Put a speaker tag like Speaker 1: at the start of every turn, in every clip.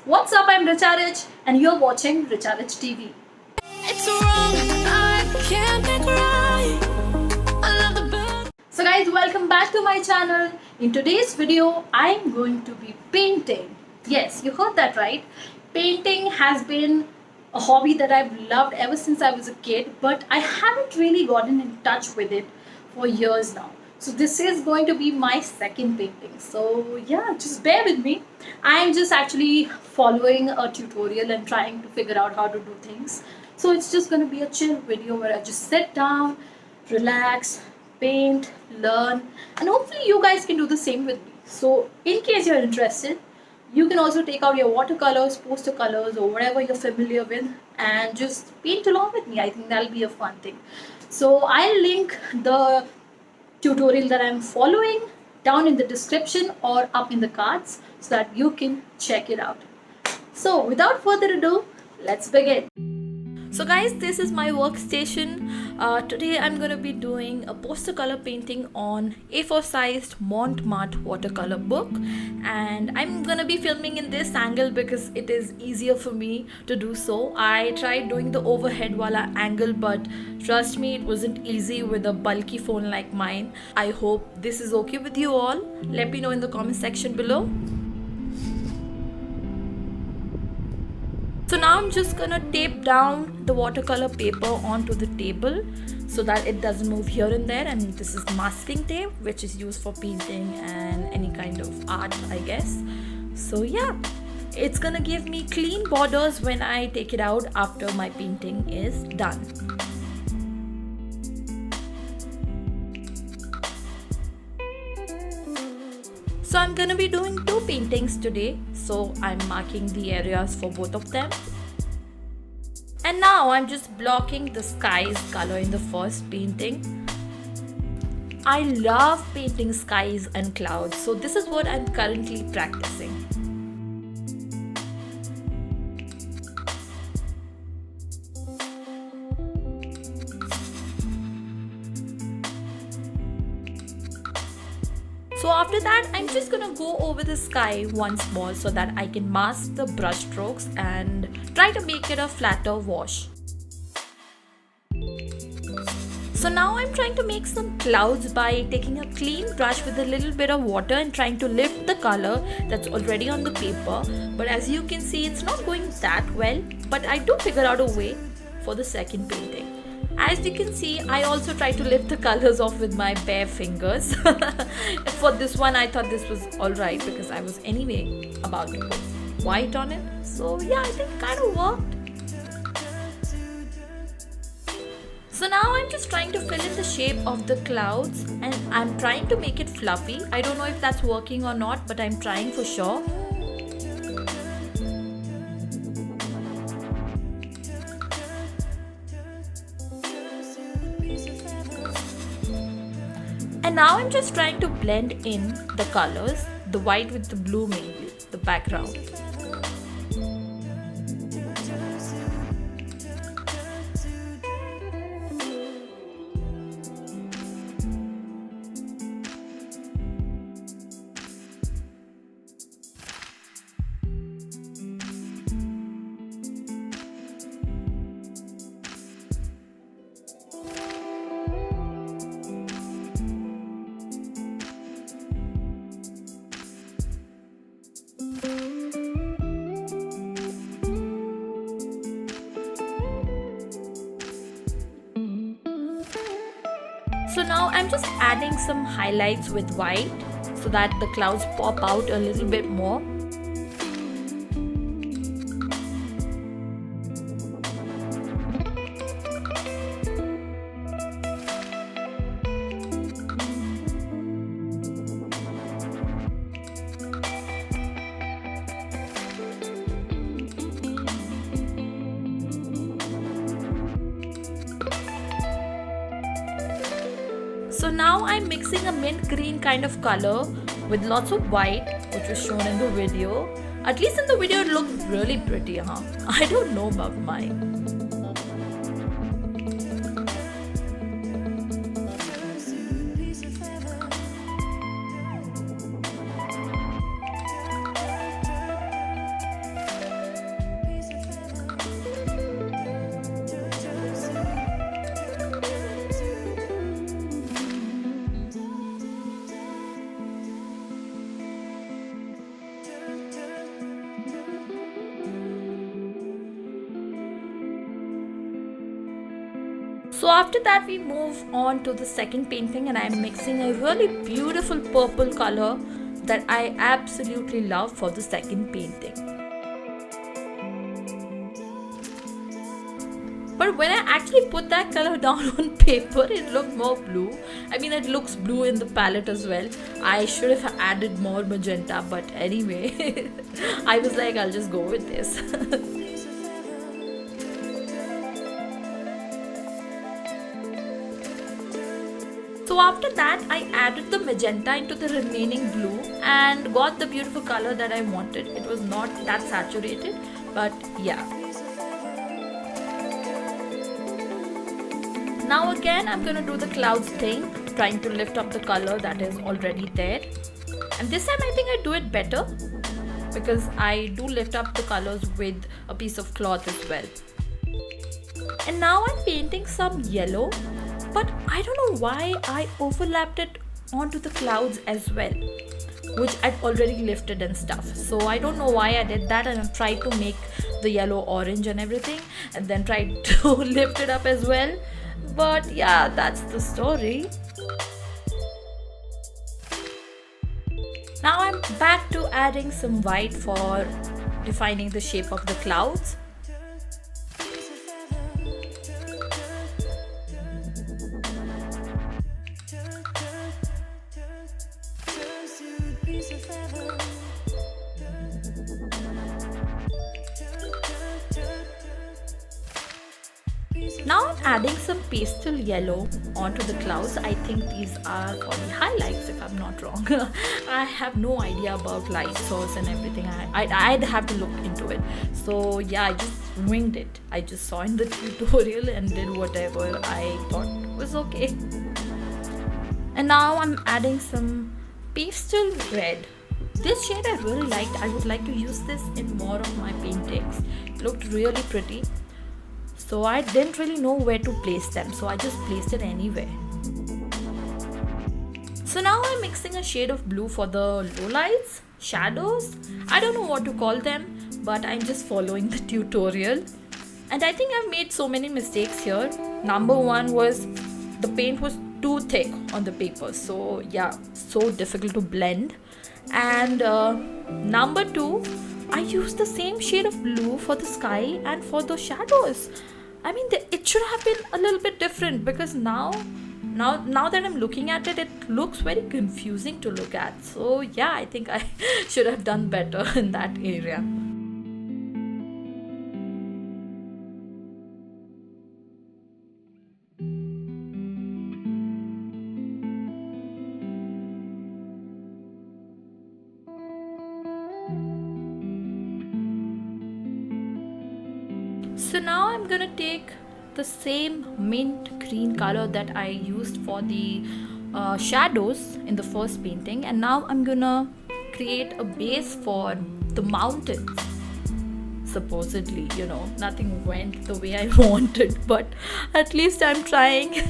Speaker 1: What's up? I'm Richa Rich and you're watching Richa Rich TV.
Speaker 2: It's wrong, I can't make right. I love the bird.
Speaker 1: So guys, welcome back to my channel. In today's video, I'm going to be painting. Yes, you heard that right. Painting has been a hobby that I've loved ever since I was a kid, but I haven't really gotten in touch with it for years now. So this is going to be my second painting. So yeah, just bear with me. I'm just actually following a tutorial and trying to figure out how to do things. So it's just going to be a chill video where I just sit down, relax, paint, learn, and hopefully you guys can do the same with me. So in case you're interested, you can also take out your watercolors, poster colors, or whatever you're familiar with and just paint along with me. I think that'll be a fun thing. So I'll link the tutorial that I'm following down in the description or up in the cards so that you can check it out. So without further ado, let's begin. So guys, this is my workstation. Today I'm going to be doing a poster color painting on A4 sized Montmartre watercolor book, and I'm going to be filming in this angle because it is easier for me to do so. I tried doing the overhead wala angle, but trust me, it wasn't easy with a bulky phone like mine. I hope this is okay with you all. Let me know in the comment section below. So now I'm just gonna tape down the watercolor paper onto the table so that it doesn't move here and there, and this is masking tape which is used for painting and any kind of art, I guess. So yeah, it's gonna give me clean borders when I take it out after my painting is done. So I'm gonna be doing two paintings today, so I'm marking the areas for both of them. And now I'm just blocking the sky's color in the first painting. I love painting skies and clouds, so this is what I'm currently practicing. So after that, I'm just gonna go over the sky once more so that I can mask the brush strokes and try to make it a flatter wash. So now I'm trying to make some clouds by taking a clean brush with a little bit of water and trying to lift the color that's already on the paper. But as you can see, it's not going that well, but I do figure out a way for the second painting. As you can see, I also try to lift the colors off with my bare fingers. For this one, I thought this was alright because I was anyway about to put white on it. So yeah, I think it kind of worked. So now I'm just trying to fill in the shape of the clouds and I'm trying to make it fluffy. I don't know if that's working or not, but I'm trying for sure. And now I'm just trying to blend in the colors, the white with the blue mainly, the background. So now I'm just adding some highlights with white so that the clouds pop out a little bit more. So now I'm mixing a mint green kind of color with lots of white, which was shown in the video. At least in the video it looked really pretty, huh? I don't know about mine. So after that we move on to the second painting, and I'm mixing a really beautiful purple color that I absolutely love for the second painting. But when I actually put that color down on paper, it looked more blue. I mean, it looks blue in the palette as well. I should have added more magenta, but anyway, I was like, I'll just go with this. So after that, I added the magenta into the remaining blue and got the beautiful color that I wanted. It was not that saturated, but yeah. Now again, I'm gonna do the clouds thing, trying to lift up the color that is already there. And this time I think I do it better because I do lift up the colors with a piece of cloth as well. And now I'm painting some yellow, but I don't know why I overlapped it onto the clouds as well, which I'd already lifted and stuff. So I don't know why I did that, and I tried to make the yellow orange and everything and then tried to lift it up as well. But yeah, that's the story. Now I'm back to adding some white for defining the shape of the clouds. Now I'm adding some pastel yellow onto the clouds. I think these are for the highlights if I'm not wrong. I have no idea about light source and everything. I'd have to look into it. So yeah, I just winged it. I just saw in the tutorial and did whatever I thought was okay. And now I'm adding some pastel red. This shade I really liked. I would like to use this in more of my paintings. It looked really pretty. So I didn't really know where to place them, so I just placed it anywhere. So now I'm mixing a shade of blue for the lowlights, shadows. I don't know what to call them, but I'm just following the tutorial. And I think I've made so many mistakes here. Number one was the paint was too thick on the paper, so yeah, so difficult to blend. And number two, I used the same shade of blue for the sky and for the shadows. I mean, it should have been a little bit different, because now that I'm looking at it, it looks very confusing to look at. So yeah, I think I should have done better in that area. So now I'm gonna take the same mint green color that I used for the shadows in the first painting, and now I'm gonna create a base for the mountains. Supposedly, you know, nothing went the way I wanted, but at least I'm trying.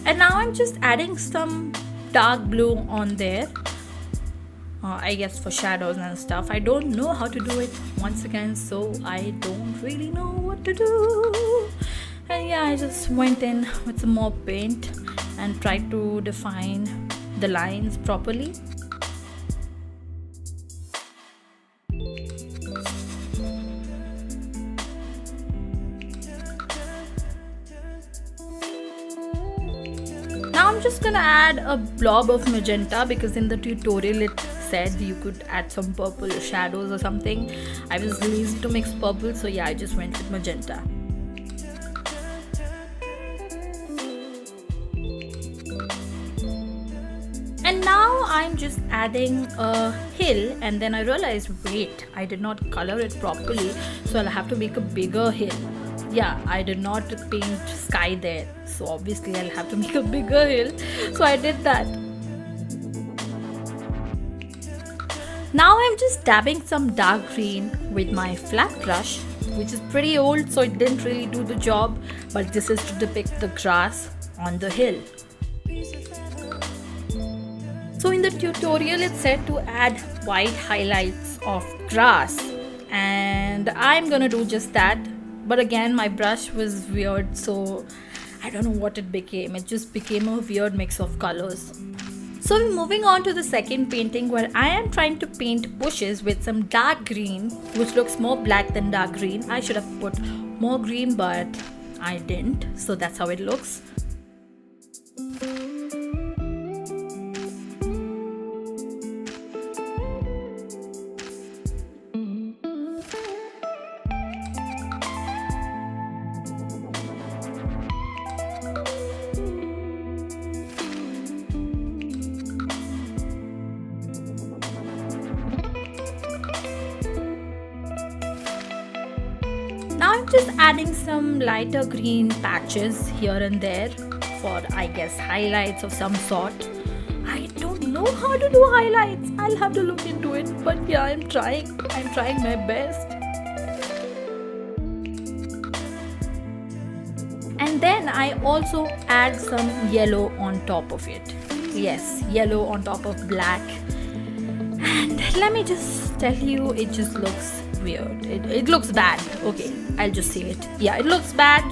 Speaker 1: And now I'm just adding some dark blue on there, I guess for shadows and stuff. I don't know how to do it once again, so I don't really know what to do. And yeah, I just went in with some more paint and tried to define the lines properly. Now I'm just gonna add a blob of magenta, because in the tutorial it said you could add some purple shadows or something. I was lazy to mix purple, so yeah, I just went with magenta. And now I'm just adding a hill, and then I realized, wait, I did not color it properly, so I'll have to make a bigger hill. yeah, I did not paint sky there, so obviously I'll have to make a bigger hill, so I did that. Now I'm just dabbing some dark green with my flat brush, which is pretty old, so it didn't really do the job, but this is to depict the grass on the hill. So in the tutorial it said to add white highlights of grass, and I'm gonna do just that. But again, my brush was weird, so I don't know what it became. It just became a weird mix of colors. So we're moving on to the second painting, where I am trying to paint bushes with some dark green, which looks more black than dark green. I should have put more green, but I didn't, so that's how it looks. Now I'm just adding some lighter green patches here and there for, I guess, highlights of some sort. I don't know how to do highlights. I'll have to look into it. But yeah, I'm trying my best. And then I also add some yellow on top of it. Yes, yellow on top of black. And let me just tell you, it just looks weird. It looks bad. Okay, I'll just say it. Yeah, it looks bad.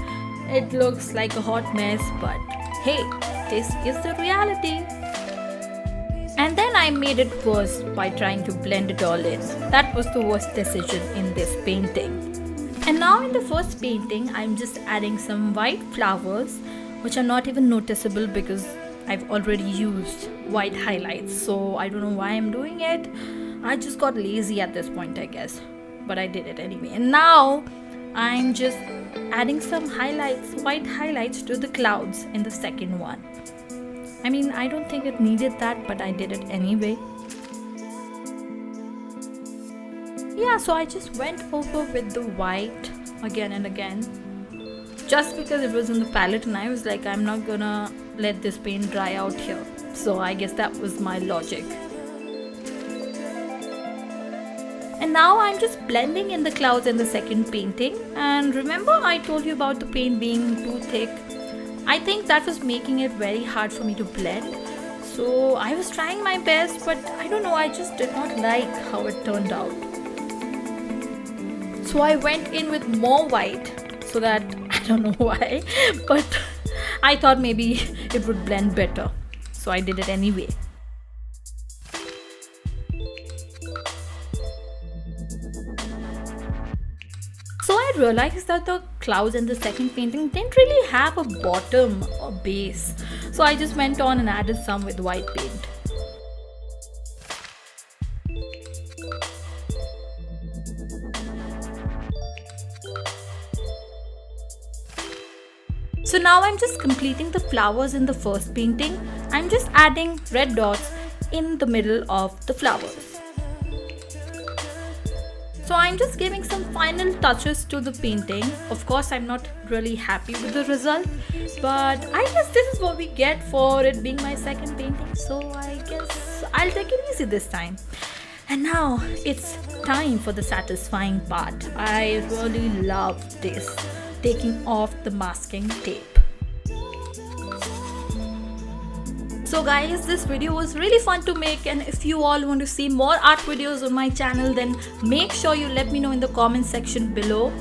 Speaker 1: It looks like a hot mess, but hey, this is the reality. And then I made it worse by trying to blend it all in. That was the worst decision in this painting. And now in the first painting, I'm just adding some white flowers, which are not even noticeable because I've already used white highlights. So I don't know why I'm doing it. I just got lazy at this point, I guess. But I did it anyway. And now I'm just adding some highlights, white highlights to the clouds in the second one. I mean, I don't think it needed that, but I did it anyway. Yeah, so I just went over with the white again and again, just because it was in the palette, and I was like, I'm not gonna let this paint dry out here. So I guess that was my logic. And now I'm just blending in the clouds in the second painting. And remember I told you about the paint being too thick? I think that was making it very hard for me to blend. So I was trying my best, but I don't know, I just did not like how it turned out. So I went in with more white so that, I don't know why, but I thought maybe it would blend better. So I did it anyway. So I realized that the clouds in the second painting didn't really have a bottom or base. So I just went on and added some with white paint. So now I'm just completing the flowers in the first painting. I'm just adding red dots in the middle of the flowers. So I'm just giving some final touches to the painting. Of course, I'm not really happy with the result, but I guess this is what we get for it being my second painting. So I guess I'll take it easy this time. And now it's time for the satisfying part. I really love this, taking off the masking tape. So guys, this video was really fun to make, and if you all want to see more art videos on my channel, then make sure you let me know in the comment section below.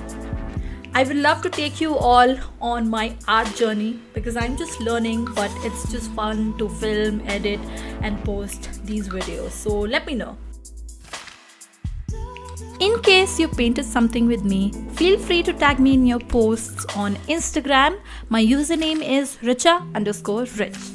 Speaker 1: I would love to take you all on my art journey because I'm just learning, but it's just fun to film, edit and post these videos. So let me know. In case you painted something with me, feel free to tag me in your posts on Instagram. My username is richa_rich.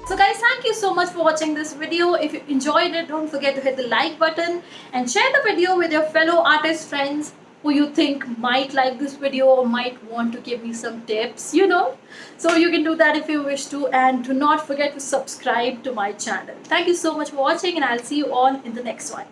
Speaker 1: So guys, thank you so much for watching this video. If you enjoyed it, don't forget to hit the like button and share the video with your fellow artist friends who you think might like this video or might want to give me some tips, So you can do that if you wish to, and do not forget to subscribe to my channel. Thank you so much for watching, and I'll see you all in the next one.